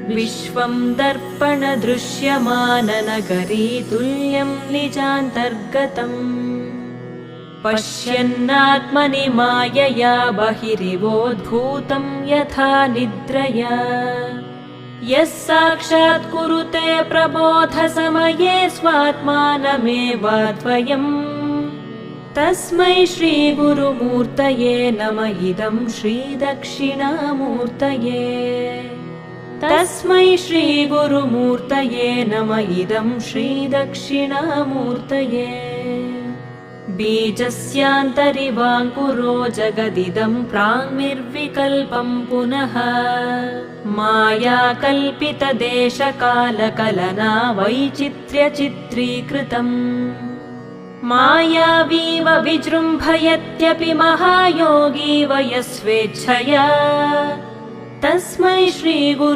विश्वं दर्पणदृश्यमाननगरी तुल्यं निजान्तर्गतम् पश्यन्नात्मनि मायया बहिरिवोद्भूतं यथा निद्रया यः साक्षात् कुरुते प्रबोधसमये स्वात्मानमेवाद्वयम् तस्मै श्रीगुरुमूर्तये नम इदं श्रीदक्षिणामूर्तये तस्मै श्रीगुरुमूर्तये नम इदं श्रीदक्षिणामूर्तये बीजस्यान्तरिवाङ्कुरो जगदिदं प्राङ्निर्विकल्पं पुनः मायाकल्पितदेशकालकलना वैचित्र्यचित्रीकृतम् मायावीव विजृम्भयत्यपि महायोगी वयस्वेच्छया तस्मै श्रीगुरु